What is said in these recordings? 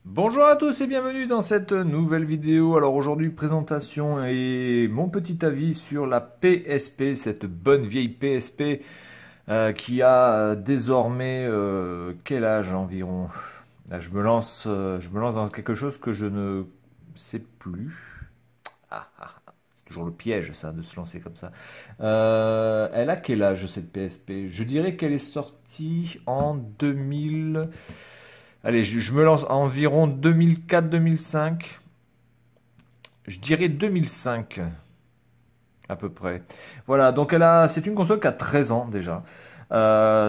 Bonjour à tous et bienvenue dans cette nouvelle vidéo. Alors aujourd'hui, présentation et mon petit avis sur la PSP, cette bonne vieille PSP qui a désormais quel âge environ? Là, je me lance dans quelque chose que je ne sais plus. C'est toujours le piège ça de se lancer comme ça. Elle a quel âge cette PSP? Je dirais qu'elle est sortie en 2000. Allez, je me lance à environ 2004-2005. Je dirais 2005 à peu près. Voilà, donc c'est une console qui a 13 ans déjà.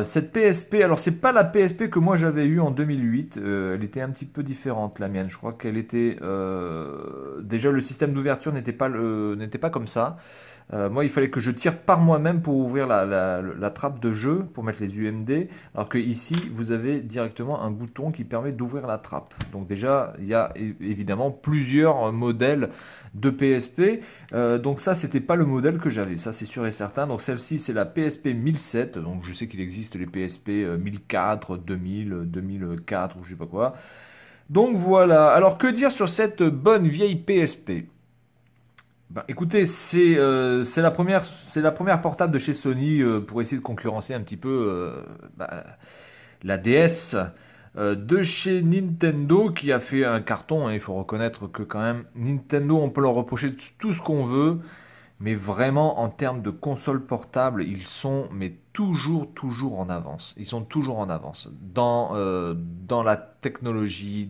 Cette PSP, alors c'est pas la PSP que moi j'avais eue en 2008. Elle était un petit peu différente la mienne. Je crois qu'elle était déjà le système d'ouverture n'était pas comme ça. Moi, il fallait que je tire par moi-même pour ouvrir la trappe de jeu, pour mettre les UMD, alors que ici, vous avez directement un bouton qui permet d'ouvrir la trappe. Donc déjà, il y a évidemment plusieurs modèles de PSP. Donc ça, c'était pas le modèle que j'avais, ça c'est sûr et certain. Donc celle-ci, c'est la PSP 1007. Donc je sais qu'il existe les PSP 1004, 2000, 2004 ou je sais pas quoi. Donc voilà. Alors que dire sur cette bonne vieille PSP? Bah, écoutez, c'est la première portable de chez Sony pour essayer de concurrencer un petit peu la DS de chez Nintendo qui a fait un carton, hein. Il faut reconnaître que quand même Nintendo, on peut leur reprocher tout ce qu'on veut, mais vraiment en termes de console portable, ils sont mais toujours en avance. Ils sont toujours en avance dans la technologie,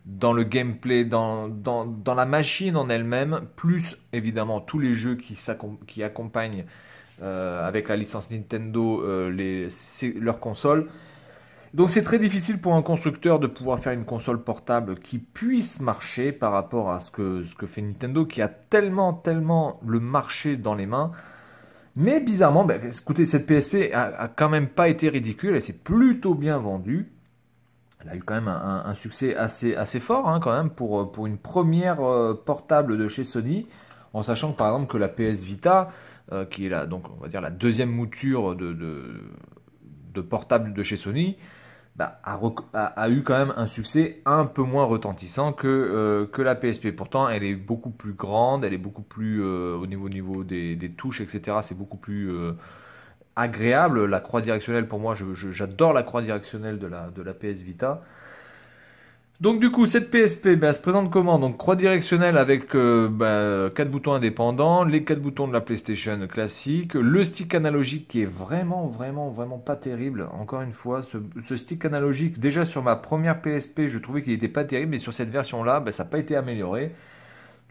dans le gameplay, dans la machine en elle-même, plus évidemment tous les jeux qui accompagnent avec la licence Nintendo leur console. Donc c'est très difficile pour un constructeur de pouvoir faire une console portable qui puisse marcher par rapport à ce que fait Nintendo, qui a tellement le marché dans les mains. Mais bizarrement, bah, écoutez, cette PSP a quand même pas été ridicule, elle s'est plutôt bien vendue. Elle a eu quand même un succès assez fort hein, quand même pour une première portable de chez Sony, en sachant que, par exemple que la PS Vita, qui est donc on va dire la deuxième mouture de portable de chez Sony, bah, a eu quand même un succès un peu moins retentissant que la PSP. Pourtant, elle est beaucoup plus grande, elle est beaucoup plus au niveau des touches, etc. C'est beaucoup plus agréable. La croix directionnelle, pour moi, j'adore la croix directionnelle de la PS Vita. Donc du coup, cette PSP, bah, elle se présente comment? Donc croix directionnelle avec 4 boutons indépendants, les 4 boutons de la PlayStation classique, le stick analogique qui est vraiment pas terrible. Encore une fois, ce stick analogique, déjà sur ma première PSP, je trouvais qu'il n'était pas terrible, mais sur cette version-là, bah, ça n'a pas été amélioré.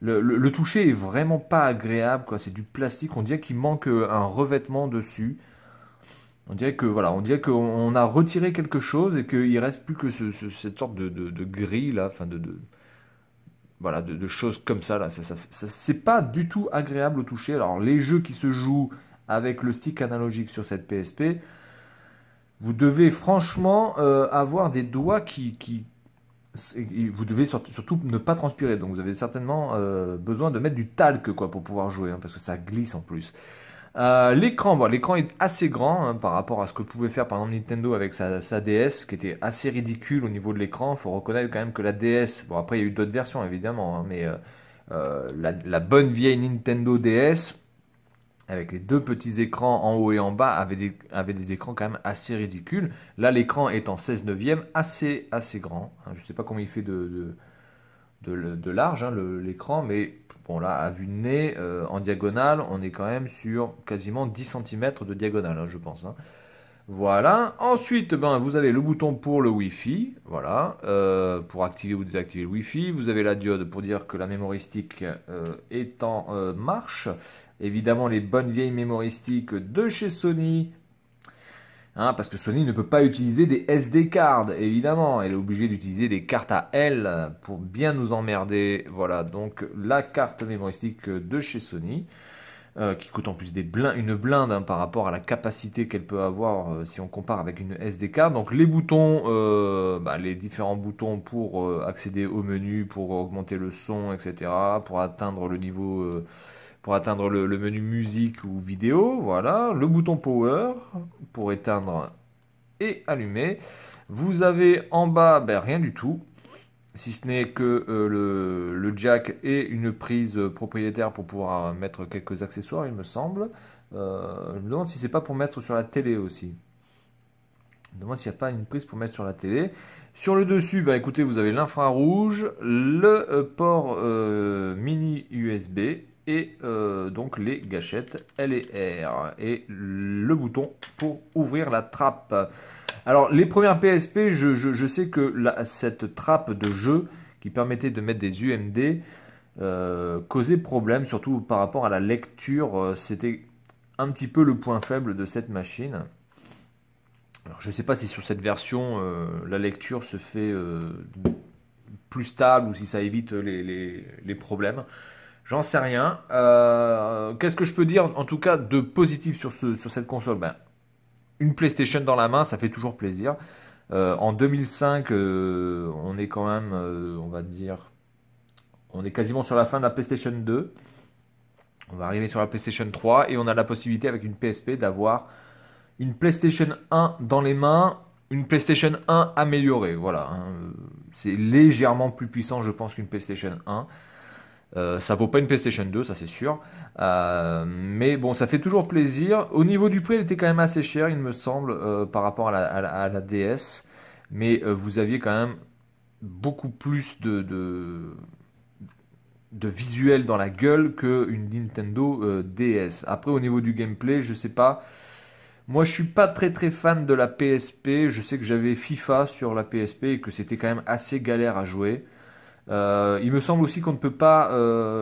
Le toucher est vraiment pas agréable, quoi. C'est du plastique, on dirait qu'il manque un revêtement dessus. On dirait que voilà, on dirait qu'on a retiré quelque chose et qu'il reste plus que cette sorte de grille là, enfin voilà, de choses comme ça là. C'est pas du tout agréable au toucher. Alors les jeux qui se jouent avec le stick analogique sur cette PSP, vous devez franchement avoir des doigts vous devez surtout ne pas transpirer. Donc vous avez certainement besoin de mettre du talc quoi pour pouvoir jouer, hein, parce que ça glisse en plus. L'écran, bon, l'écran est assez grand hein, par rapport à ce que pouvait faire par exemple Nintendo avec sa DS, qui était assez ridicule au niveau de l'écran. Il faut reconnaître quand même que la DS, bon après il y a eu d'autres versions évidemment, hein, mais la bonne vieille Nintendo DS, avec les deux petits écrans en haut et en bas, avait des écrans quand même assez ridicules. Là l'écran est en 16 neuvième, assez grand. Hein. Je ne sais pas combien il fait de large, hein, l'écran, mais bon là, à vue de nez, en diagonale, on est quand même sur quasiment 10 cm de diagonale, hein, je pense. Hein. Voilà. Ensuite, ben, vous avez le bouton pour le Wi-Fi, voilà, pour activer ou désactiver le Wi-Fi. Vous avez la diode pour dire que la memory stick est en marche. Évidemment, les bonnes vieilles memory sticks de chez Sony. Hein, parce que Sony ne peut pas utiliser des SD cards, évidemment. Elle est obligée d'utiliser des cartes à elle pour bien nous emmerder. Voilà, donc la carte mémoristique de chez Sony, qui coûte en plus une blinde hein, par rapport à la capacité qu'elle peut avoir si on compare avec une SD card. Donc les boutons, les différents boutons pour accéder au menu, pour augmenter le son, etc., pour atteindre le niveau... pour atteindre le menu musique ou vidéo, voilà, le bouton power pour éteindre et allumer. Vous avez en bas rien du tout. si ce n'est que le jack et une prise propriétaire pour pouvoir mettre quelques accessoires, il me semble. Je me demande si c'est pas pour mettre sur la télé aussi. Je me demande s'il n'y a pas une prise pour mettre sur la télé. Sur le dessus, bah écoutez, vous avez l'infrarouge, le port mini USB et donc les gâchettes L et R et le bouton pour ouvrir la trappe. Alors les premières PSP, je sais que cette trappe de jeu qui permettait de mettre des UMD causait problème, surtout par rapport à la lecture. C'était un petit peu le point faible de cette machine. Alors, je ne sais pas si sur cette version, la lecture se fait plus stable ou si ça évite les problèmes. J'en sais rien. Qu'est-ce que je peux dire en tout cas de positif sur cette console? Ben, une PlayStation dans la main, ça fait toujours plaisir. En 2005, on est quand même, on va dire, on est quasiment sur la fin de la PlayStation 2. On va arriver sur la PlayStation 3 et on a la possibilité avec une PSP d'avoir une PlayStation 1 dans les mains, une PlayStation 1 améliorée. Voilà, hein. C'est légèrement plus puissant, je pense, qu'une PlayStation 1. Ça vaut pas une PlayStation 2, ça c'est sûr. Mais bon, ça fait toujours plaisir. Au niveau du prix, elle était quand même assez chère, il me semble, par rapport à la DS. Mais vous aviez quand même beaucoup plus de visuel dans la gueule qu'une Nintendo DS. Après, au niveau du gameplay, je sais pas. Moi, je suis pas très fan de la PSP. Je sais que j'avais FIFA sur la PSP et que c'était quand même assez galère à jouer. Il me semble aussi qu'on ne peut pas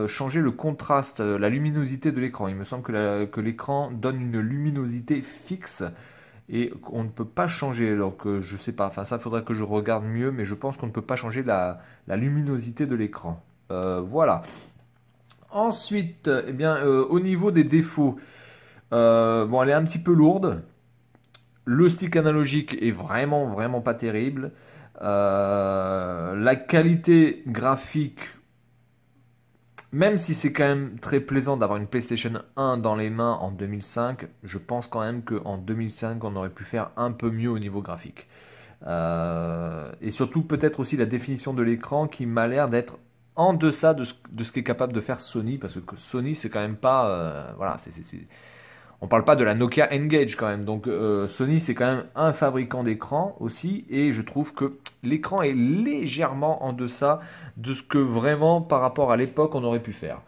changer le contraste, la luminosité de l'écran. Il me semble que l'écran donne une luminosité fixe et qu'on ne peut pas changer. Donc, je sais pas. Enfin, ça, il faudrait que je regarde mieux, mais je pense qu'on ne peut pas changer la luminosité de l'écran. Voilà. Ensuite, eh bien, au niveau des défauts. Bon, elle est un petit peu lourde. Le stick analogique est vraiment pas terrible. La qualité graphique, même si c'est quand même très plaisant d'avoir une PlayStation 1 dans les mains en 2005, je pense quand même qu'en 2005, on aurait pu faire un peu mieux au niveau graphique. Et surtout, peut-être aussi la définition de l'écran qui m'a l'air d'être en deçà de ce qu'est capable de faire Sony, parce que Sony, c'est quand même pas... voilà, on parle pas de la Nokia N-Gage quand même. Donc Sony, c'est quand même un fabricant d'écran aussi. Et je trouve que l'écran est légèrement en deçà de ce que vraiment, par rapport à l'époque, on aurait pu faire.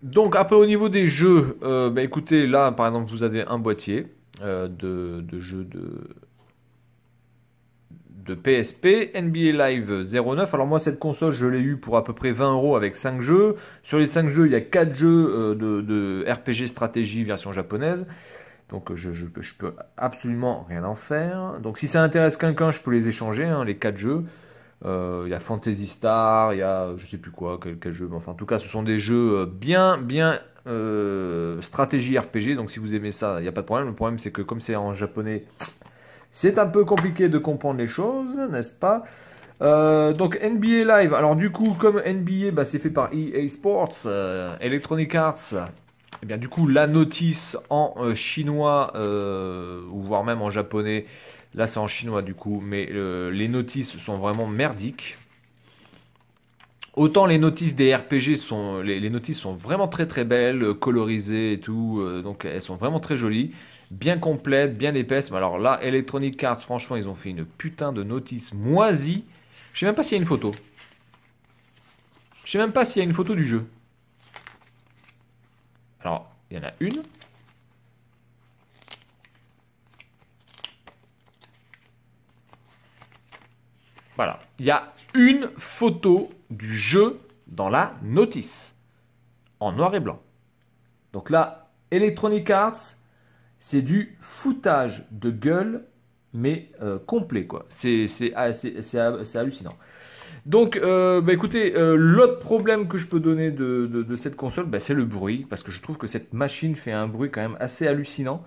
Donc après, au niveau des jeux, bah, écoutez, là, par exemple, vous avez un boîtier de jeux de PSP, NBA Live 09. Alors moi, cette console, je l'ai eu pour à peu près 20 € avec 5 jeux. Sur les 5 jeux, il y a 4 jeux de RPG stratégie version japonaise. Donc je peux absolument rien en faire. Donc si ça intéresse quelqu'un, je peux les échanger, hein, les 4 jeux. Il y a Fantasy Star, il y a je sais plus quoi, quel jeu. Mais enfin, en tout cas, ce sont des jeux bien stratégie RPG. Donc si vous aimez ça, il n'y a pas de problème. Le problème, c'est que comme c'est en japonais... C'est un peu compliqué de comprendre les choses, n'est-ce pas? Donc NBA Live, alors du coup, comme NBA, bah, c'est fait par EA Sports, Electronic Arts, et bien du coup, la notice en chinois, ou voire même en japonais, là c'est en chinois du coup, mais les notices sont vraiment merdiques. Autant les notices des RPG les notices sont vraiment très belles, colorisées et tout, donc elles sont vraiment très jolies, bien complètes, bien épaisses. Mais alors là, Electronic Arts, franchement, ils ont fait une putain de notice moisie. Je sais même pas s'il y a une photo. Je sais même pas s'il y a une photo du jeu. Alors, il y en a une. Voilà, il y a une photo du jeu dans la notice, en noir et blanc. Donc là, Electronic Arts, c'est du foutage de gueule, mais complet, quoi. C'est hallucinant. Donc, bah, écoutez, l'autre problème que je peux donner de cette console, bah, c'est le bruit, parce que je trouve que cette machine fait un bruit quand même assez hallucinant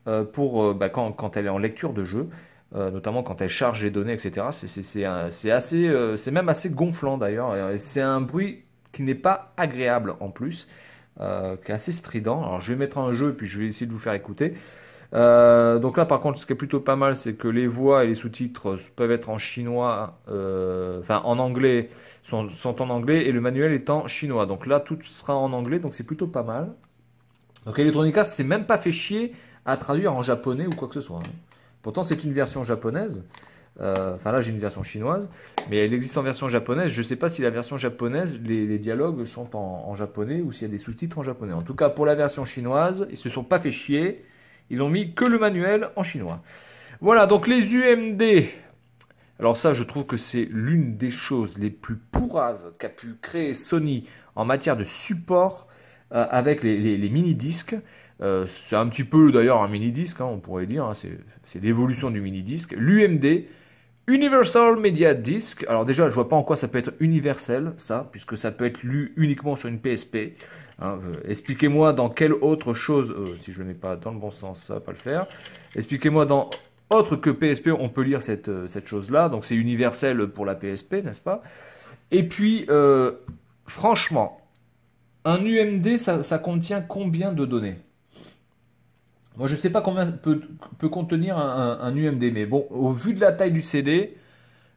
bah, quand elle est en lecture de jeu. Notamment quand elle charge les données, etc. C'est même assez gonflant d'ailleurs. C'est un bruit qui n'est pas agréable en plus, qui est assez strident. Alors je vais mettre un jeu et puis je vais essayer de vous faire écouter. Donc là, par contre, ce qui est plutôt pas mal, c'est que les voix et les sous-titres peuvent être en chinois, enfin en anglais, sont en anglais et le manuel est en chinois. Donc là, tout sera en anglais, donc c'est plutôt pas mal. Donc Electronic Arts s'est même pas fait chier à traduire en japonais ou quoi que ce soit, hein. Pourtant, c'est une version japonaise. Enfin là, j'ai une version chinoise, mais elle existe en version japonaise. Je ne sais pas si la version japonaise, les dialogues sont en japonais ou s'il y a des sous-titres en japonais. En tout cas, pour la version chinoise, ils se sont pas fait chier. Ils ont mis que le manuel en chinois. Voilà, donc les UMD. Alors ça, je trouve que c'est l'une des choses les plus pourraves qu'a pu créer Sony en matière de support avec les mini-disques. C'est un petit peu d'ailleurs un mini-disque, hein, on pourrait dire, hein, c'est l'évolution du mini-disque. L'UMD, Universal Media Disc. Alors déjà, je vois pas en quoi ça peut être universel, ça, puisque ça peut être lu uniquement sur une PSP. Hein, expliquez-moi dans quelle autre chose, si je ne mets pas dans le bon sens, ça va pas le faire. Expliquez-moi dans autre que PSP, on peut lire cette chose-là. Donc c'est universel pour la PSP, n'est-ce pas? Et puis, franchement, un UMD, ça contient combien de données? Moi, je ne sais pas combien peut contenir un UMD, mais bon, au vu de la taille du CD,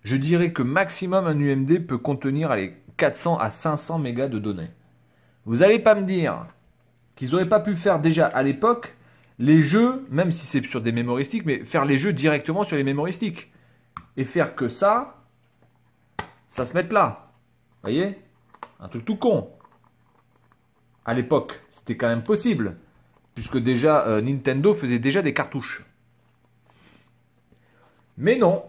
je dirais que maximum un UMD peut contenir allez, 400 à 500 mégas de données. Vous n'allez pas me dire qu'ils n'auraient pas pu faire déjà à l'époque les jeux, même si c'est sur des mémoristiques, mais faire les jeux directement sur les mémoristiques. Et faire que ça se mette là. Vous voyez? Un truc tout con. À l'époque, c'était quand même possible. Puisque déjà, Nintendo faisait déjà des cartouches. Mais non.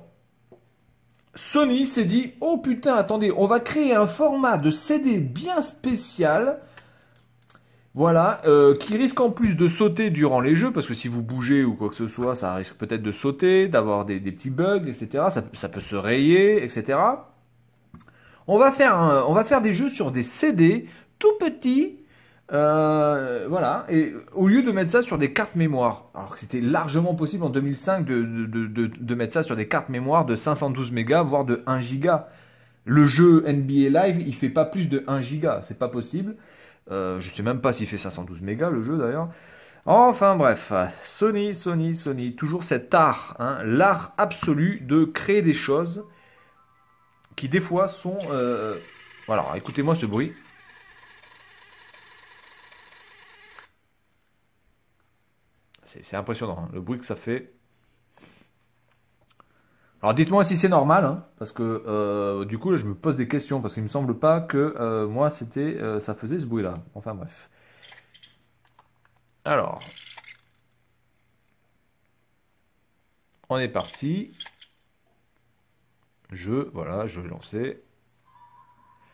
Sony s'est dit, oh putain, attendez, on va créer un format de CD bien spécial. Voilà, qui risque en plus de sauter durant les jeux, parce que si vous bougez ou quoi que ce soit, ça risque peut-être de sauter, d'avoir des petits bugs, etc. Ça peut se rayer, etc. On va faire des jeux sur des CD tout petits. Voilà, et au lieu de mettre ça sur des cartes mémoire, alors que c'était largement possible en 2005 de mettre ça sur des cartes mémoire de 512 mégas, voire de 1 giga. Le jeu NBA Live, il fait pas plus de 1 giga, c'est pas possible. Je sais même pas s'il fait 512 mégas le jeu d'ailleurs. Enfin bref, Sony, toujours cet art, hein, l'art absolu de créer des choses qui des fois sont... Voilà, écoutez-moi ce bruit. C'est impressionnant, hein, le bruit que ça fait. Alors dites-moi si c'est normal, hein, parce que du coup là, je me pose des questions, parce qu'il me semble pas que moi ça faisait ce bruit-là. Enfin bref. Alors, on est parti. Voilà, je vais lancer.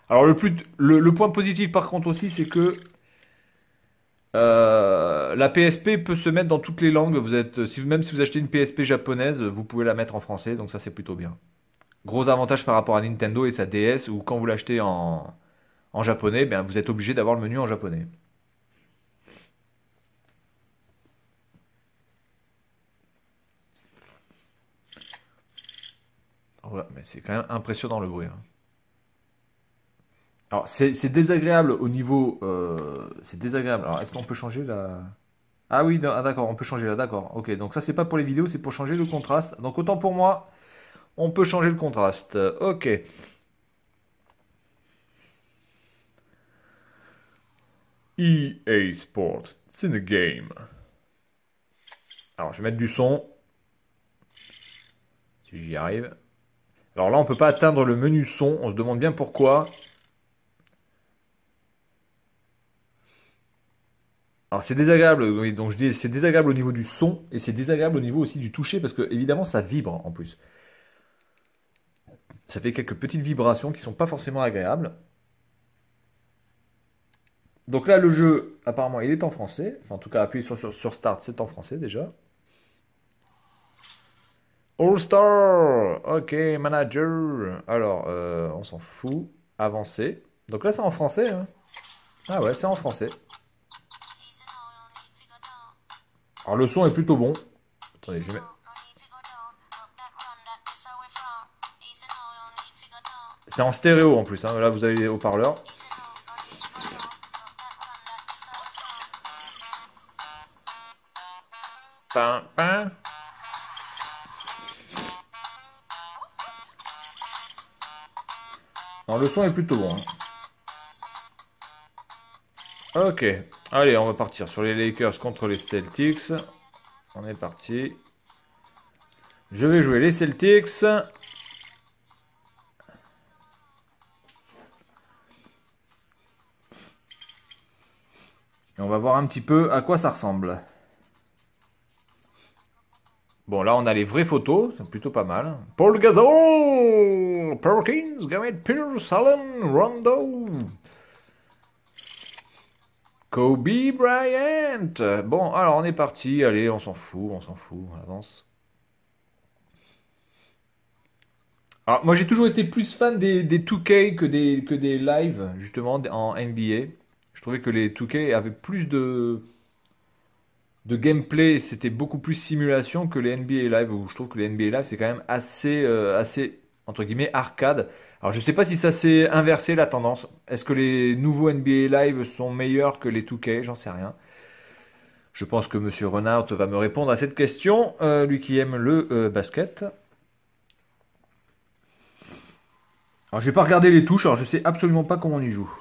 Alors le point positif par contre aussi, c'est que la PSP peut se mettre dans toutes les langues. Même si vous achetez une PSP japonaise, vous pouvez la mettre en français, donc ça c'est plutôt bien. Gros avantage par rapport à Nintendo et sa DS, où quand vous l'achetez en japonais, ben, vous êtes obligé d'avoir le menu en japonais. Voilà, mais c'est quand même impressionnant le bruit, hein. Alors c'est désagréable au niveau... c'est désagréable. Alors est-ce qu'on peut changer la... Ah oui, ah, d'accord, on peut changer là, d'accord. Ok, donc ça c'est pas pour les vidéos, c'est pour changer le contraste. Donc autant pour moi, on peut changer le contraste. Ok. EA Sports, it's in the game. Alors je vais mettre du son. Si j'y arrive. Alors là on peut pas atteindre le menu son, on se demande bien pourquoi. Alors c'est désagréable, oui, donc je dis c'est désagréable au niveau du son et c'est désagréable au niveau aussi du toucher parce que évidemment ça vibre en plus. Ça fait quelques petites vibrations qui sont pas forcément agréables. Donc là le jeu apparemment il est en français, enfin en tout cas appuyez sur Start c'est en français déjà. All Star, ok manager. Alors on s'en fout, avancer. Donc là c'est en français, hein. Ah ouais c'est en français. Alors le son est plutôt bon. Attendez, je vais mettre... C'est en stéréo en plus, hein. Là vous avez les haut-parleurs. Pin, pin. Non, le son est plutôt bon. Ok, allez, on va partir sur les Lakers contre les Celtics. On est parti. Je vais jouer les Celtics. Et on va voir un petit peu à quoi ça ressemble. Bon, là, on a les vraies photos. C'est plutôt pas mal. Paul Gasol, Perkins, Garrett Pierce, Allen, Rondo, Kobe Bryant. Bon, alors, on est parti. Allez, on s'en fout, on avance. Alors, moi, j'ai toujours été plus fan des 2K que des lives, justement, en NBA. Je trouvais que les 2K avaient plus de gameplay, c'était beaucoup plus simulation que les NBA Live, où je trouve que les NBA Live, c'est quand même assez, entre guillemets, arcade. Alors, je sais pas si ça s'est inversé, la tendance. Est-ce que les nouveaux NBA Live sont meilleurs que les 2K? J'en sais rien. Je pense que Monsieur Renard va me répondre à cette question, lui qui aime le basket. Alors, je vais pas regarder les touches, alors je sais absolument pas comment on y joue.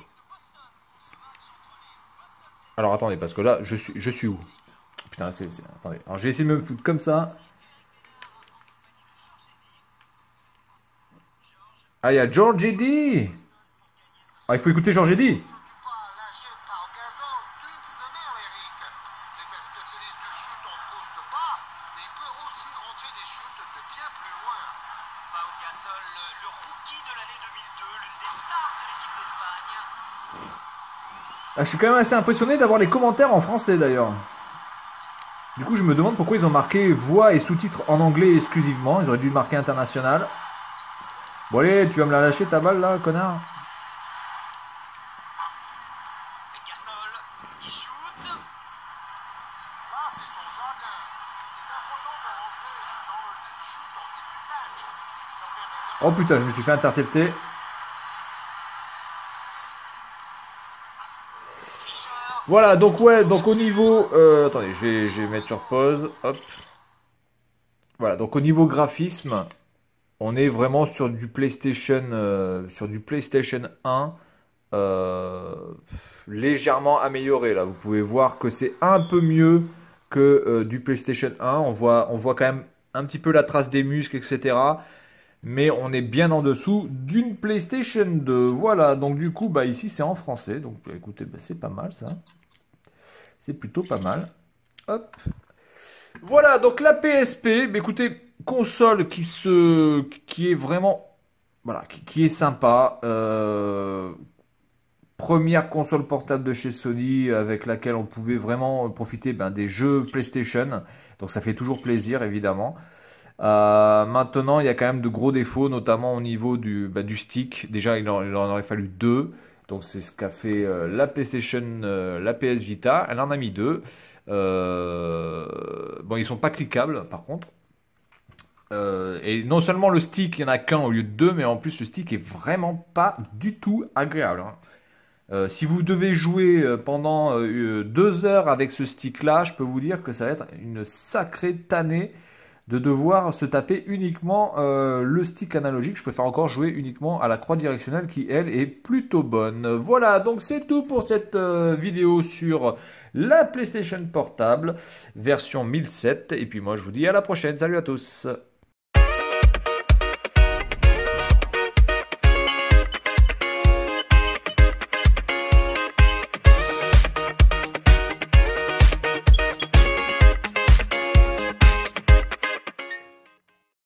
Alors, attendez, parce que là, je suis où? Putain, attendez. Alors, j'ai essayé de me foutre comme ça. Ah, il y a George Eddy. Ah, il faut écouter George Eddy. Le rookie de l'année 2002, l'une des stars de l'équipe d'Espagne. Ah, je suis quand même assez impressionné d'avoir les commentaires en français d'ailleurs. Du coup, je me demande pourquoi ils ont marqué voix et sous-titres en anglais exclusivement. Ils auraient dû marquer international. Bon allez, tu vas me la lâcher ta balle là, connard. Gasol qui shoot. Là, c'est son jardin. C'est important de rentrer ce genre de shoot en début de match. Ça permet de... Oh putain, je me suis fait intercepter. Voilà, donc ouais, donc au niveau... attendez, je vais mettre sur pause. Hop. Voilà, donc au niveau graphisme, on est vraiment sur du PlayStation 1. Légèrement amélioré là. Vous pouvez voir que c'est un peu mieux que du PlayStation 1. On voit quand même un petit peu la trace des muscles, etc. Mais on est bien en dessous d'une PlayStation 2. Voilà, donc du coup, bah, ici c'est en français. Donc écoutez, bah, c'est pas mal ça. C'est plutôt pas mal. Hop. Voilà, donc la PSP, bah, écoutez, console qui est vraiment, voilà, qui est sympa. Première console portable de chez Sony avec laquelle on pouvait vraiment profiter des jeux PlayStation. Donc ça fait toujours plaisir, évidemment. Maintenant, il y a quand même de gros défauts, notamment au niveau du stick. Déjà, il en aurait fallu deux. Donc, c'est ce qu'a fait la PlayStation, la PS Vita. Elle en a mis deux. Bon, ils sont pas cliquables, par contre. Et non seulement le stick, il n'y en a qu'un au lieu de deux, mais en plus, le stick est vraiment pas du tout agréable. Si vous devez jouer pendant 2 heures avec ce stick-là, je peux vous dire que ça va être une sacrée tannée de devoir se taper uniquement le stick analogique. Je préfère encore jouer uniquement à la croix directionnelle qui, elle, est plutôt bonne. Voilà, donc c'est tout pour cette vidéo sur la PlayStation Portable, version 1007. Et puis moi, je vous dis à la prochaine. Salut à tous!